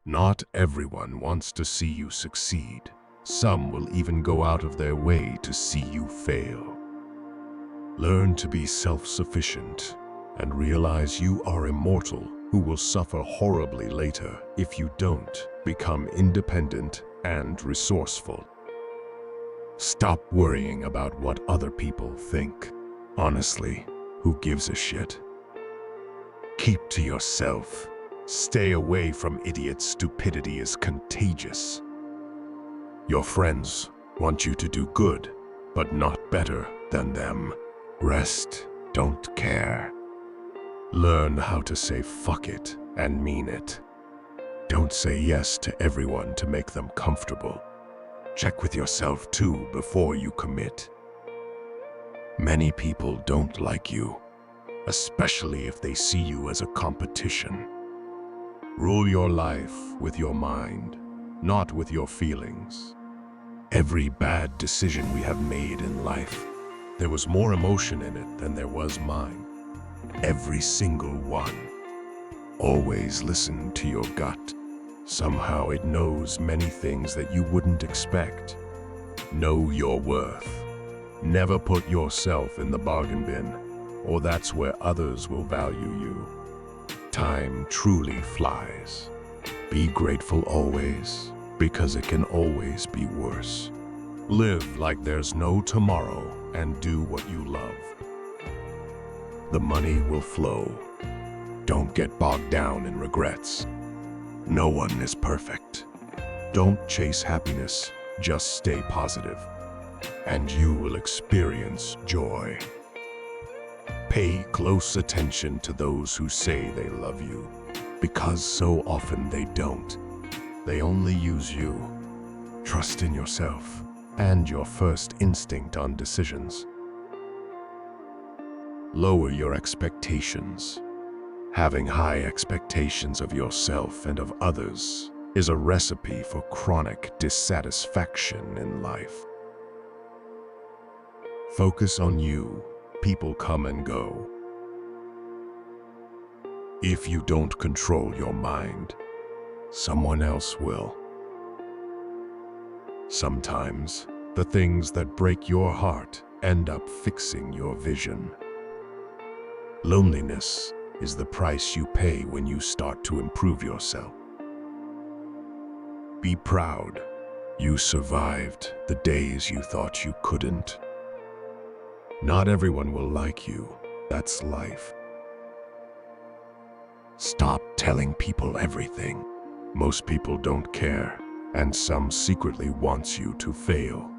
Not everyone wants to see you succeed. Some will even go out of their way to see you fail. Learn to be self-sufficient and realize you are immortal who will suffer horribly later if you don't become independent and resourceful. Stop worrying about what other people think. Honestly, who gives a shit? Keep to yourself. Stay away from idiots. Stupidity is contagious. Your friends want you to do good, but not better than them. Rest, don't care. Learn how to say fuck it and mean it. Don't say yes to everyone to make them comfortable. Check with yourself too before you commit. Many people don't like you, especially if they see you as a competition. Rule your life with your mind, not with your feelings. Every bad decision we have made in life, there was more emotion in it than there was mine. Every single one. Always listen to your gut. Somehow it knows many things that you wouldn't expect. Know your worth. Never put yourself in the bargain bin, or that's where others will value you. Time truly flies. Be grateful always, because it can always be worse. Live like there's no tomorrow and do what you love. The money will flow. Don't get bogged down in regrets. No one is perfect. Don't chase happiness, just stay positive, and you will experience joy. Pay close attention to those who say they love you, because so often they don't. They only use you. Trust in yourself and your first instinct on decisions. Lower your expectations. Having high expectations of yourself and of others is a recipe for chronic dissatisfaction in life. Focus on you. People come and go. If you don't control your mind, someone else will. Sometimes, the things that break your heart end up fixing your vision. Loneliness is the price you pay when you start to improve yourself. Be proud. You survived the days you thought you couldn't. Not everyone will like you. That's life. Stop telling people everything. Most people don't care, and some secretly wants you to fail.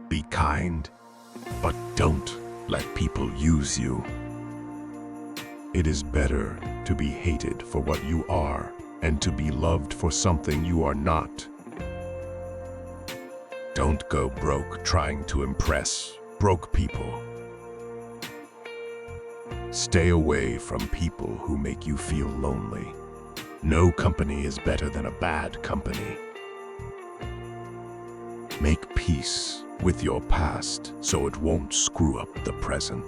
Be kind, but don't let people use you. It is better to be hated for what you are and to be loved for something you are not. Don't go broke trying to impress broke people. Stay away from people who make you feel lonely. No company is better than a bad company. Make peace with your past so it won't screw up the present.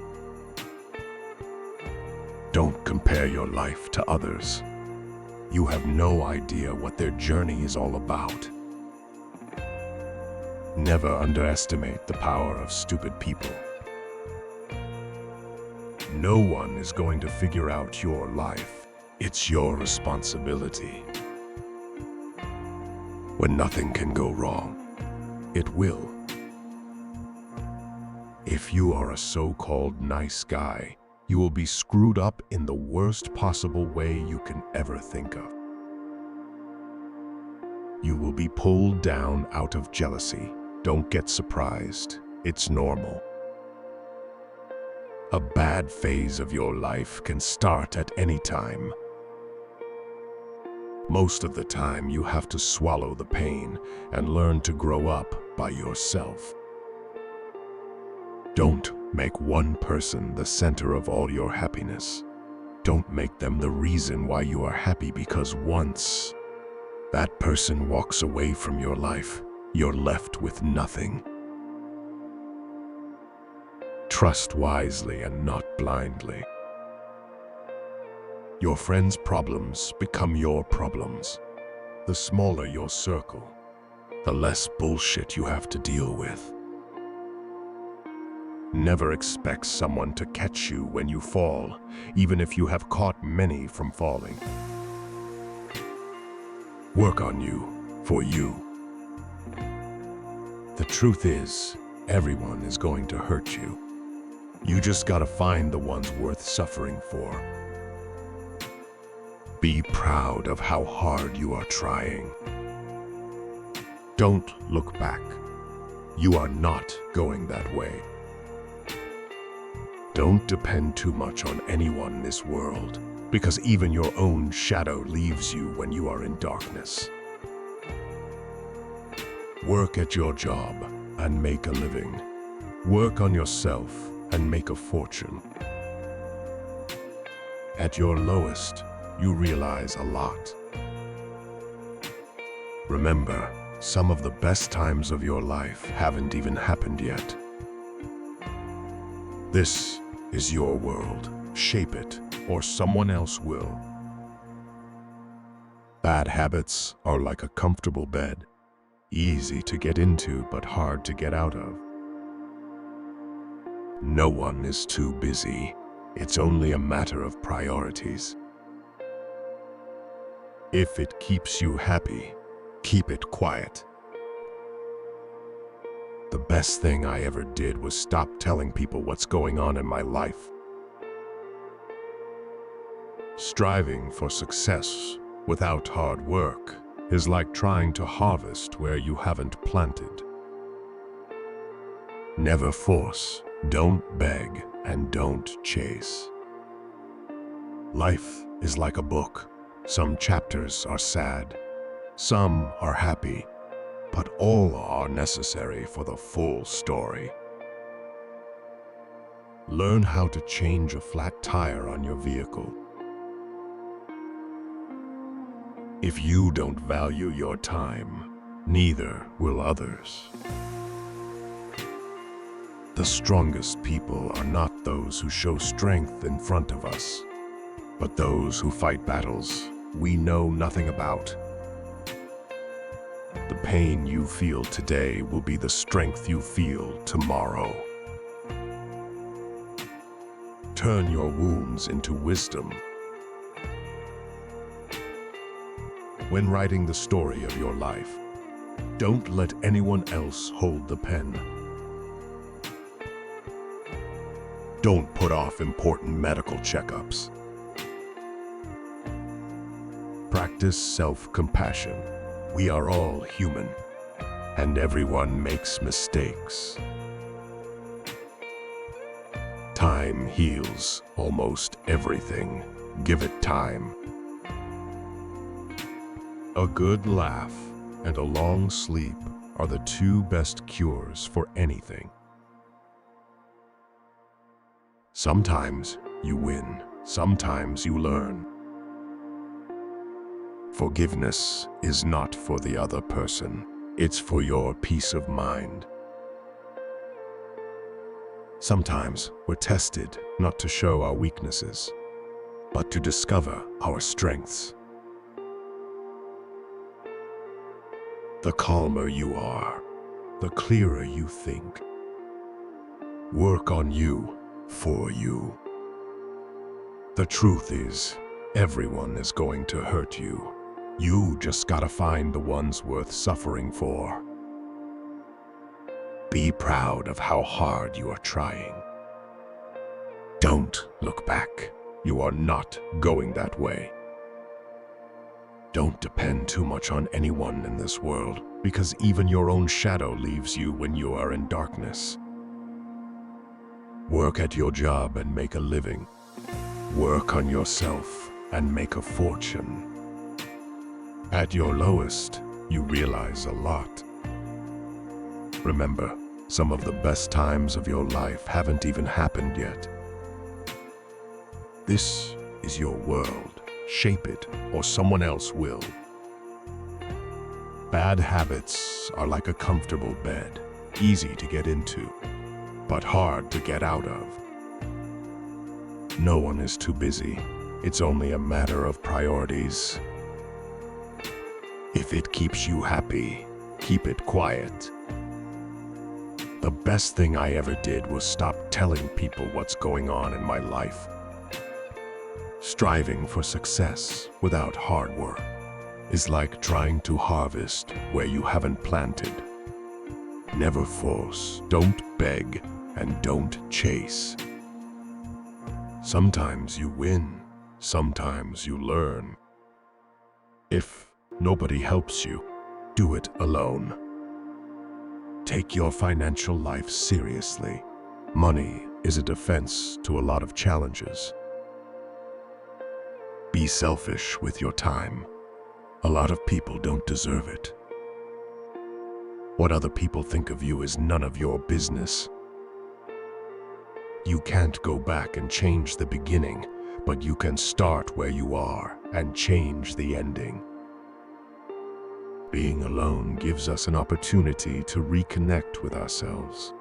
Don't compare your life to others. You have no idea what their journey is all about. Never underestimate the power of stupid people. No one is going to figure out your life. It's your responsibility. When nothing can go wrong, it will. If you are a so-called nice guy, you will be screwed up in the worst possible way you can ever think of. You will be pulled down out of jealousy. Don't get surprised. It's normal. A bad phase of your life can start at any time. Most of the time, you have to swallow the pain and learn to grow up by yourself. Don't make one person the center of all your happiness. Don't make them the reason why you are happy, because once that person walks away from your life, you're left with nothing. Trust wisely and not blindly. Your friends' problems become your problems. The smaller your circle, the less bullshit you have to deal with. Never expect someone to catch you when you fall, even if you have caught many from falling. Work on you, for you. The truth is, everyone is going to hurt you. You just gotta find the ones worth suffering for. Be proud of how hard you are trying. Don't look back. You are not going that way. Don't depend too much on anyone in this world, because even your own shadow leaves you when you are in darkness. Work at your job and make a living. Work on yourself and make a fortune. At your lowest, you realize a lot. Remember, some of the best times of your life haven't even happened yet. This is your world. Shape it, or someone else will. Bad habits are like a comfortable bed, easy to get into but hard to get out of. No one is too busy. It's only a matter of priorities. If it keeps you happy, keep it quiet. The best thing I ever did was stop telling people what's going on in my life. Striving for success without hard work is like trying to harvest where you haven't planted. Never force, don't beg, and don't chase. Life is like a book. Some chapters are sad, some are happy, but all are necessary for the full story. Learn how to change a flat tire on your vehicle. If you don't value your time, neither will others. The strongest people are not those who show strength in front of us, but those who fight battles we know nothing about. The pain you feel today will be the strength you feel tomorrow. Turn your wounds into wisdom. When writing the story of your life, don't let anyone else hold the pen. Don't put off important medical checkups. Practice self-compassion. We are all human, and everyone makes mistakes. Time heals almost everything. Give it time. A good laugh and a long sleep are the two best cures for anything. Sometimes you win, sometimes you learn. Forgiveness is not for the other person, it's for your peace of mind. Sometimes we're tested not to show our weaknesses, but to discover our strengths. The calmer you are, the clearer you think. Work on you, for you. The truth is, everyone is going to hurt you. You just gotta find the ones worth suffering for. Be proud of how hard you are trying. Don't look back. You are not going that way. Don't depend too much on anyone in this world, because even your own shadow leaves you when you are in darkness. Work at your job and make a living. Work on yourself and make a fortune. At your lowest, you realize a lot. Remember, some of the best times of your life haven't even happened yet. This is your world. Shape it, or someone else will. Bad habits are like a comfortable bed, easy to get into, but hard to get out of. No one is too busy. It's only a matter of priorities. If it keeps you happy, keep it quiet. The best thing I ever did was stop telling people what's going on in my life. Striving for success without hard work is like trying to harvest where you haven't planted. Never force, don't beg, and don't chase. Sometimes you win, sometimes you learn. If nobody helps you, do it alone. Take your financial life seriously. Money is a defense to a lot of challenges. Be selfish with your time. A lot of people don't deserve it. What other people think of you is none of your business. You can't go back and change the beginning, but you can start where you are and change the ending. Being alone gives us an opportunity to reconnect with ourselves.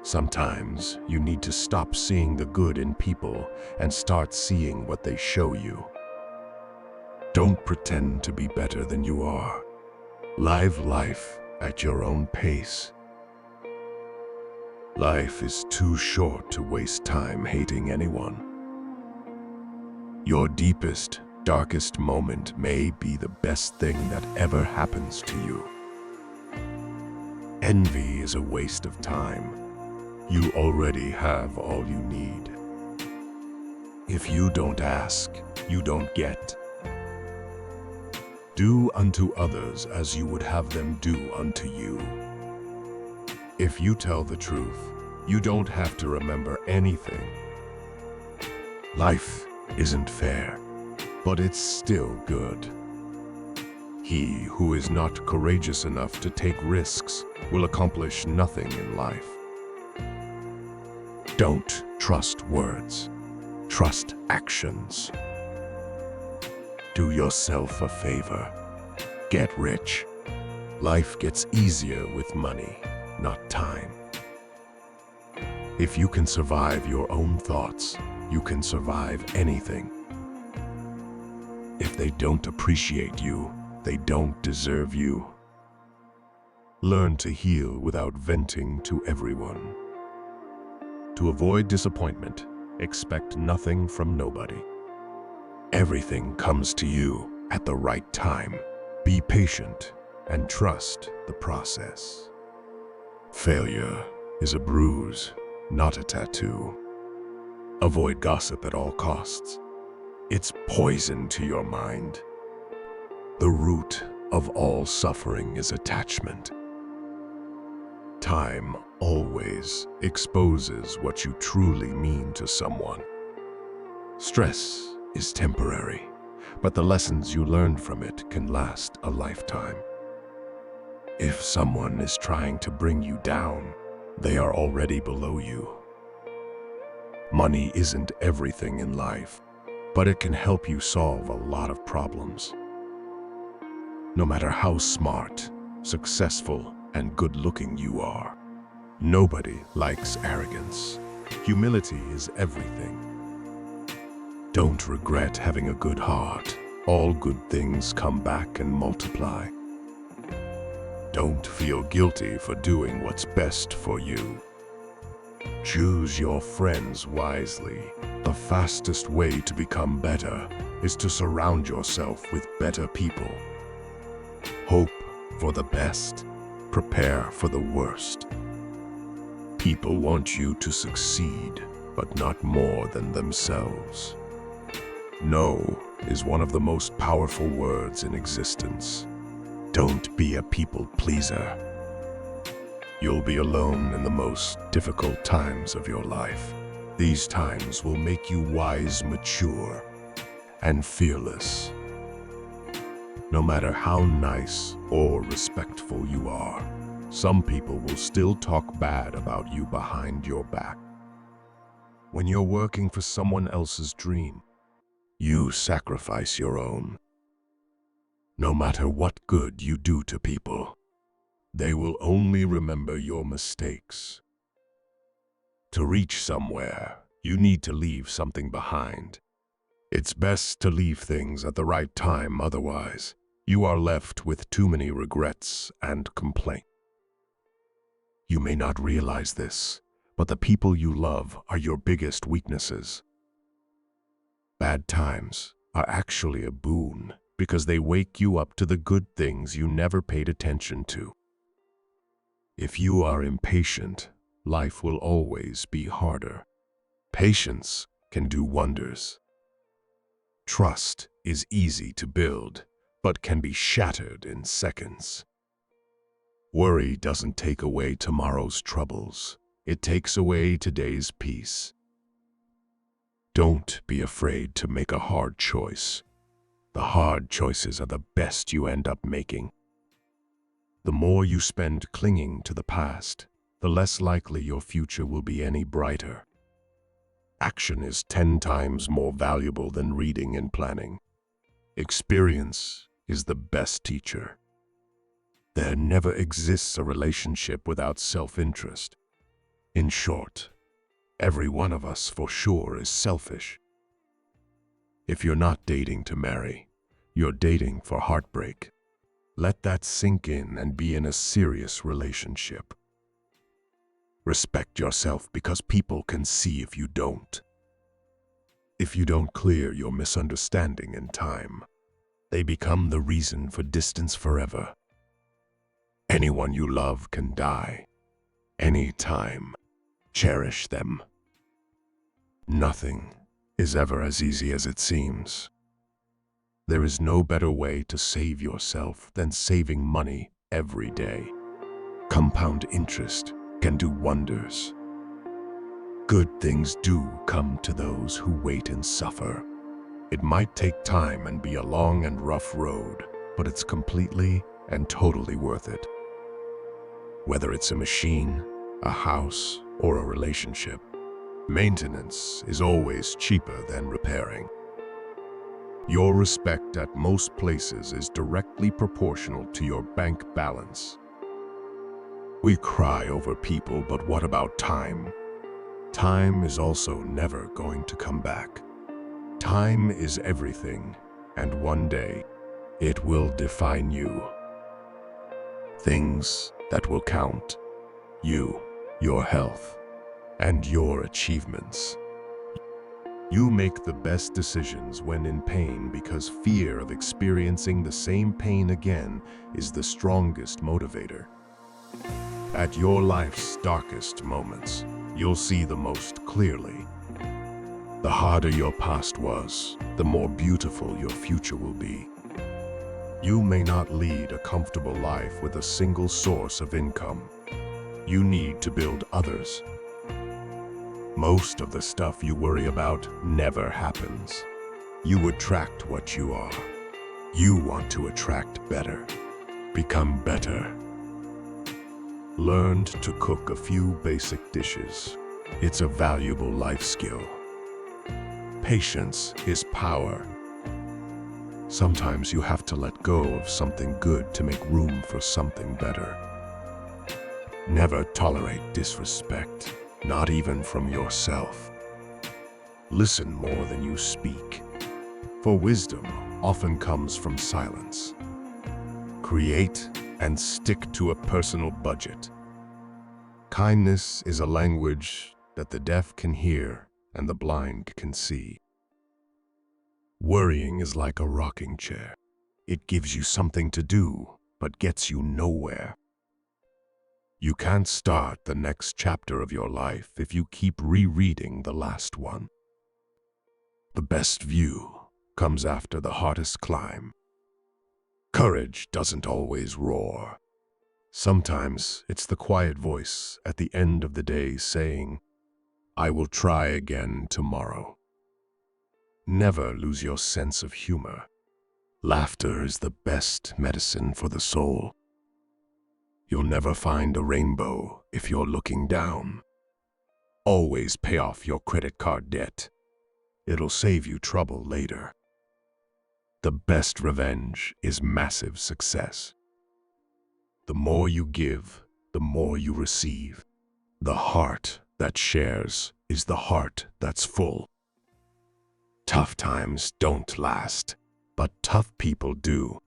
Sometimes you need to stop seeing the good in people and start seeing what they show you. Don't pretend to be better than you are. Live life at your own pace. Life is too short to waste time hating anyone. Your deepest, darkest moment may be the best thing that ever happens to you. Envy is a waste of time. You already have all you need. If you don't ask, you don't get. Do unto others as you would have them do unto you. If you tell the truth, you don't have to remember anything. Life isn't fair, but it's still good. He who is not courageous enough to take risks will accomplish nothing in life. Don't trust words, trust actions. Do yourself a favor. Get rich. Life gets easier with money, not time. If you can survive your own thoughts, you can survive anything. If they don't appreciate you, they don't deserve you. Learn to heal without venting to everyone. To avoid disappointment, expect nothing from nobody. Everything comes to you at the right time. Be patient and trust the process. Failure is a bruise, not a tattoo. Avoid gossip at all costs. It's poison to your mind. The root of all suffering is attachment. Time always exposes what you truly mean to someone. Stress is temporary, but the lessons you learned from it can last a lifetime. If someone is trying to bring you down, they are already below you. Money isn't everything in life, but it can help you solve a lot of problems. No matter how smart, successful, and good-looking you are, nobody likes arrogance. Humility is everything. Don't regret having a good heart. All good things come back and multiply. Don't feel guilty for doing what's best for you. Choose your friends wisely. The fastest way to become better is to surround yourself with better people. Hope for the best. Prepare for the worst. People want you to succeed, but not more than themselves. No is one of the most powerful words in existence. Don't be a people pleaser. You'll be alone in the most difficult times of your life. These times will make you wise, mature, and fearless. No matter how nice or respectful you are, some people will still talk bad about you behind your back. When you're working for someone else's dream, you sacrifice your own. No matter what good you do to people, they will only remember your mistakes. To reach somewhere, You need to leave something behind. It's best to leave things at the right time, otherwise, you are left with too many regrets and complaints. You may not realize this, but the people you love are your biggest weaknesses. Bad times are actually a boon because they wake you up to the good things you never paid attention to. If you are impatient, life will always be harder. Patience can do wonders. Trust is easy to build, but can be shattered in seconds. Worry doesn't take away tomorrow's troubles. It takes away today's peace. Don't be afraid to make a hard choice. The hard choices are the best you end up making. The more you spend clinging to the past, the less likely your future will be any brighter. Action is 10 times more valuable than reading and planning. Experience is the best teacher. There never exists a relationship without self-interest. In short, every one of us for sure is selfish. If you're not dating to marry, you're dating for heartbreak. Let that sink in and be in a serious relationship. Respect yourself because people can see if you don't. If you don't clear your misunderstanding in time, they become the reason for distance forever. Anyone you love can die. Anytime. Cherish them. Nothing is ever as easy as it seems. There is no better way to save yourself than saving money every day. Compound interest can do wonders. Good things do come to those who wait and suffer. It might take time and be a long and rough road, but it's completely and totally worth it. Whether it's a machine, a house, or a relationship, maintenance is always cheaper than repairing. Your respect at most places is directly proportional to your bank balance. We cry over people, but what about time? Time is also never going to come back. Time is everything, and one day, it will define you. Things that will count: you, your health, and your achievements. You make the best decisions when in pain because fear of experiencing the same pain again is the strongest motivator. At your life's darkest moments, you'll see the most clearly. The harder your past was, the more beautiful your future will be. You may not lead a comfortable life with a single source of income. You need to build others. Most of the stuff you worry about never happens. You attract what you are. You want to attract better. Become better. Learned to cook a few basic dishes. It's a valuable life skill. Patience is power. Sometimes you have to let go of something good to make room for something better. Never tolerate disrespect, not even from yourself. Listen more than you speak, for wisdom often comes from silence. Create and stick to a personal budget. Kindness is a language that the deaf can hear and the blind can see. Worrying is like a rocking chair. It gives you something to do, but gets you nowhere. You can't start the next chapter of your life if you keep rereading the last one. The best view comes after the hardest climb. Courage doesn't always roar. Sometimes it's the quiet voice at the end of the day saying, "I will try again tomorrow." Never lose your sense of humor. Laughter is the best medicine for the soul. You'll never find a rainbow if you're looking down. Always pay off your credit card debt. It'll save you trouble later. The best revenge is massive success. The more you give, the more you receive. The heart that shares is the heart that's full. Tough times don't last, but tough people do.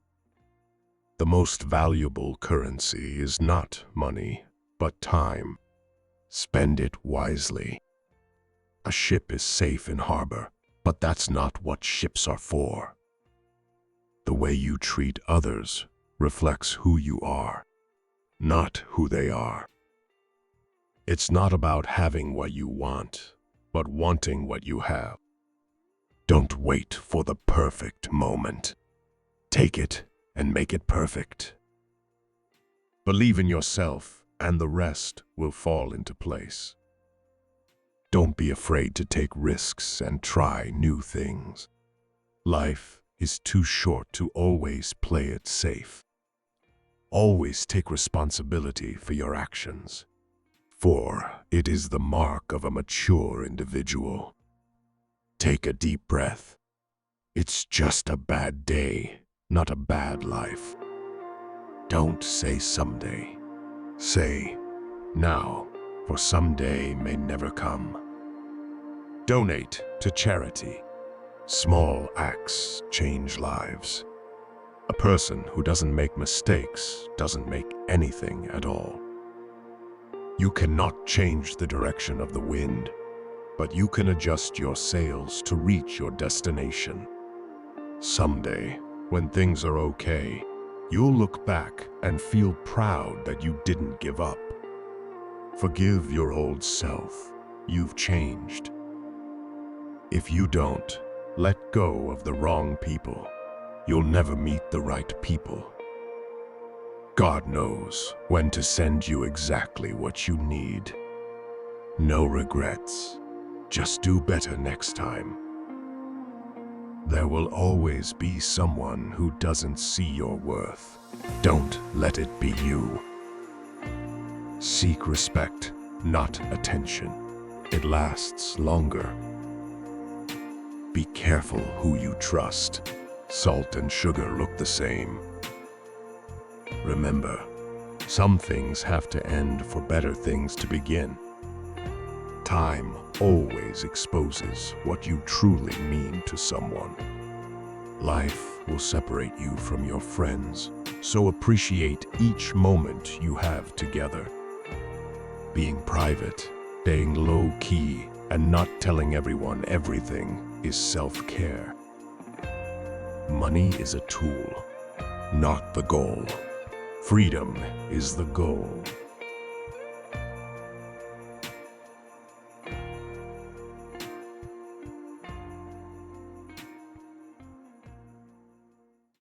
The most valuable currency is not money, but time. Spend it wisely. A ship is safe in harbor, but that's not what ships are for. The way you treat others reflects who you are, not who they are. It's not about having what you want, but wanting what you have. Don't wait for the perfect moment. Take it and make it perfect. Believe in yourself, and the rest will fall into place. Don't be afraid to take risks and try new things. Life is too short to always play it safe. Always take responsibility for your actions, for it is the mark of a mature individual. Take a deep breath. It's just a bad day, not a bad life. Don't say someday. Say now, for someday may never come. Donate to charity. Small acts change lives. A person who doesn't make mistakes doesn't make anything at all. You cannot change the direction of the wind, but you can adjust your sails to reach your destination. Someday, when things are okay, you'll look back and feel proud that you didn't give up. Forgive your old self. You've changed. If you don't, let go of the wrong people. You'll never meet the right people. God knows when to send you exactly what you need. No regrets. Just do better next time. There will always be someone who doesn't see your worth. Don't let it be you. Seek respect, not attention. It lasts longer. Be careful who you trust. Salt and sugar look the same. Remember, some things have to end for better things to begin. Time always exposes what you truly mean to someone. Life will separate you from your friends, so appreciate each moment you have together. Being private, staying low-key, and not telling everyone everything is self-care. Money is a tool, not the goal. Freedom is the goal.